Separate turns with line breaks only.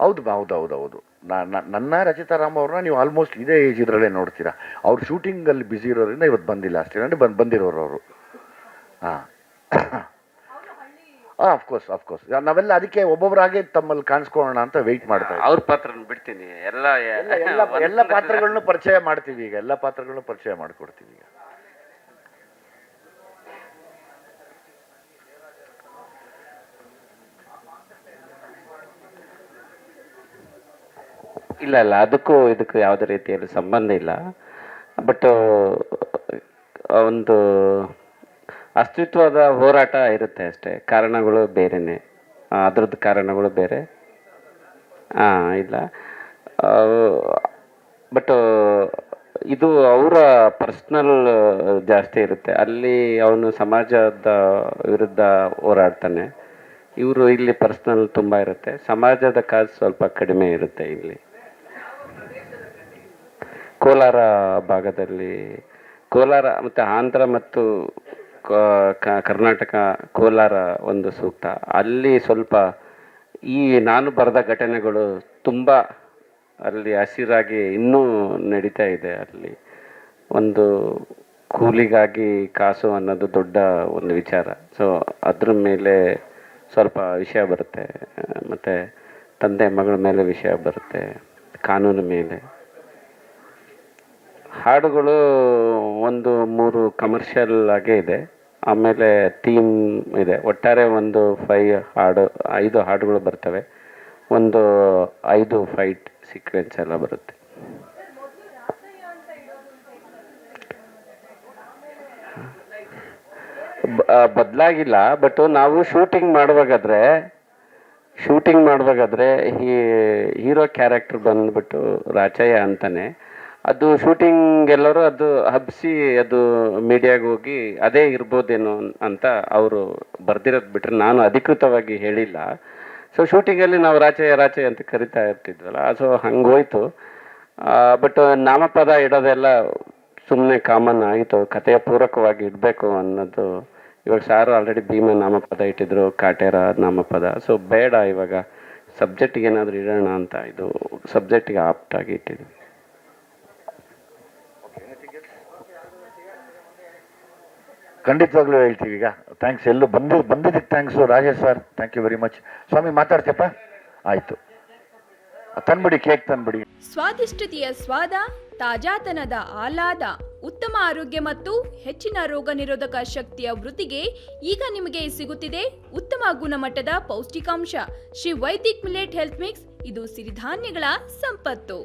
ಹೌದು ಹೌದು ಹೌದು ಹೌದು. ನನ್ನ ರಚಿತಾ ರಾಮ್ ಅವ್ರನ್ನ ನೀವು ಆಲ್ಮೋಸ್ಟ್ ಇದೇ ಏಜ್ ಇದರಲ್ಲೇ ನೋಡ್ತೀರಾ. ಅವ್ರು ಶೂಟಿಂಗಲ್ಲಿ ಬ್ಯುಸಿ ಇರೋದ್ರಿಂದ ಇವತ್ತು ಬಂದಿಲ್ಲ ಅಷ್ಟೇ, ಅಂದರೆ ಬಂದಿರೋರು ಅವರು. ಹಾಂ ಅಫ್ಕೋರ್ಸ್ ನಾವೆಲ್ಲ ಅದಕ್ಕೆ ಒಬ್ಬೊಬ್ಬರಾಗೆ ತಮ್ಮಲ್ಲಿ ಕಾಣಿಸ್ಕೊಳ್ಳೋಣ ಅಂತ ವೆಯ್ಟ್ ಮಾಡ್ತಾ ಇದ್ದೀವಿ.
ಅವ್ರ ಪಾತ್ರ ಬಿಡ್ತೀನಿ,
ಎಲ್ಲ ಪಾತ್ರಗಳನ್ನು ಪರಿಚಯ ಮಾಡ್ತೀವಿ ಈಗ, ಎಲ್ಲ ಪಾತ್ರಗಳನ್ನು ಪರಿಚಯ ಮಾಡಿಕೊಡ್ತೀವಿ ಈಗ.
ಇಲ್ಲ ಅದಕ್ಕೂ ಇದಕ್ಕೂ ಯಾವುದೇ ರೀತಿಯಲ್ಲಿ ಸಂಬಂಧ ಇಲ್ಲ. ಬಟ್ ಒಂದು ಅಸ್ತಿತ್ವದ ಹೋರಾಟ ಇರುತ್ತೆ ಅಷ್ಟೇ, ಕಾರಣಗಳು ಬೇರೆನೆ, ಅದ್ರದ್ದು ಕಾರಣಗಳು ಬೇರೆ. ಇಲ್ಲ ಬಟ್ ಇದು ಅವರ ಪರ್ಸ್ನಲ್ ಜಾಸ್ತಿ ಇರುತ್ತೆ. ಅಲ್ಲಿ ಅವನು ಸಮಾಜದ ವಿರುದ್ಧ ಹೋರಾಡ್ತಾನೆ, ಇವರು ಇಲ್ಲಿ ಪರ್ಸ್ನಲ್ ತುಂಬ ಇರುತ್ತೆ, ಸಮಾಜದ ಕಾಸು ಸ್ವಲ್ಪ ಕಡಿಮೆ ಇರುತ್ತೆ. ಇಲ್ಲಿ ಕೋಲಾರ ಭಾಗದಲ್ಲಿ, ಕೋಲಾರ ಮತ್ತು ಆಂಧ್ರ ಮತ್ತು ಕರ್ನಾಟಕ, ಕೋಲಾರ ಒಂದು ಸೂಕ್ತ. ಅಲ್ಲಿ ಸ್ವಲ್ಪ ಈ ನಾನು ಬರೆದ ಘಟನೆಗಳು ತುಂಬ ಅಲ್ಲಿ ಹಸಿರಾಗಿ ಇನ್ನೂ ನಡೀತಾ ಇದೆ. ಅಲ್ಲಿ ಒಂದು ಕೂಲಿಗಾಗಿ ಕಾಸು ಅನ್ನೋದು ದೊಡ್ಡ ಒಂದು ವಿಚಾರ. ಸೊ ಅದ್ರ ಮೇಲೆ ಸ್ವಲ್ಪ ವಿಷಯ ಬರುತ್ತೆ, ಮತ್ತು ತಂದೆ ಮಗಳ ಮೇಲೆ ವಿಷಯ ಬರುತ್ತೆ, ಕಾನೂನು ಮೇಲೆ. ಹಾಡುಗಳು ಒಂದು 3 ಕಮರ್ಷಿಯಲ್ ಆಗೇ ಇದೆ, ಆಮೇಲೆ ಥೀಮ್ ಇದೆ. ಒಟ್ಟಾರೆ ಒಂದು 5 ಹಾಡುಗಳು ಬರ್ತವೆ, ಒಂದು 5 ಫೈಟ್ ಸೀಕ್ವೆನ್ಸ್ ಎಲ್ಲ ಬರುತ್ತೆ. ಬದಲಾಗಿಲ್ಲ. ಬಟ್ ನಾವು ಶೂಟಿಂಗ್ ಮಾಡುವಾಗಾದ್ರೆ ಹೀರೋ ಕ್ಯಾರೆಕ್ಟರ್ ಬಂದ್ಬಿಟ್ಟು ರಾಚಯ್ಯ ಅಂತಾನೆ. ಅದು ಶೂಟಿಂಗ್ ಎಲ್ಲರೂ ಅದು ಹಬ್ಬಿಸಿ ಅದು ಮೀಡಿಯಾಗೆ ಹೋಗಿ ಅದೇ ಇರ್ಬೋದೇನೋ ಅಂತ ಅವರು ಬರ್ದಿರೋದು ಬಿಟ್ಟರೆ ನಾನು ಅಧಿಕೃತವಾಗಿ ಹೇಳಿಲ್ಲ. ಸೊ ಶೂಟಿಂಗಲ್ಲಿ ನಾವು ರಾಚಯ್ಯ ಅಂತ ಕರಿತಾ ಇರ್ತಿದ್ವಲ್ಲ, ಸೊ ಹಂಗೋಯ್ತು. ಬಟ್ ನಾಮಪದ ಇಡೋದೆಲ್ಲ ಸುಮ್ಮನೆ ಕಾಮನ್ ಆಯಿತು, ಕಥೆಯ ಪೂರಕವಾಗಿ ಇಡಬೇಕು ಅನ್ನೋದು. ಇವಾಗ ಸಾರು ಆಲ್ರೆಡಿ ಭೀಮ ನಾಮಪದ ಇಟ್ಟಿದ್ರು, ಕಾಟೇರ ನಾಮಪದ. ಸೊ ಬೇಡ, ಇವಾಗ ಸಬ್ಜೆಕ್ಟಿಗೆ ಏನಾದರೂ ಇಡೋಣ ಅಂತ ಇದು ಸಬ್ಜೆಕ್ಟಿಗೆ ಆಪ್ಟಾಗಿ ಇಟ್ಟಿದ್ವಿ.
ಖಂಡಿತವಾಗ್ಲೂ ಹೇಳ್ತೀವಿ ಈಗ. ಥ್ಯಾಂಕ್ಸ್, ಎಲ್ಲೂ ಬಂದಿದ್ದಕ್ಕೆ thanks Rajesh sir, thank you very much. ಸ್ವಾಮಿ ಮಾತಾಡ್ತೀಯಪ್ಪ? ಆಯಿತು, ತಂದ್ಬಿಡಿ, ಕೇಕ್ ತಂದ್ಬಿಡಿ.
ಸ್ವಾದಿಷ್ಟತೆಯ ಸ್ವಾದ, ತಾಜಾತನದ ಆಹ್ಲಾದ, ಉತ್ತಮ ಆರೋಗ್ಯ ಮತ್ತು ಹೆಚ್ಚಿನ ರೋಗ ನಿರೋಧಕ ಶಕ್ತಿಯ ವೃದ್ಧಿಗೆ ಈಗ ನಿಮಗೆ ಸಿಗುತ್ತಿದೆ ಉತ್ತಮ ಗುಣಮಟ್ಟದ ಪೌಷ್ಟಿಕಾಂಶ. Shri Vaidik millet health mix, ಇದು ಸಿರಿಧಾನ್ಯಗಳ ಸಂಪತ್ತು.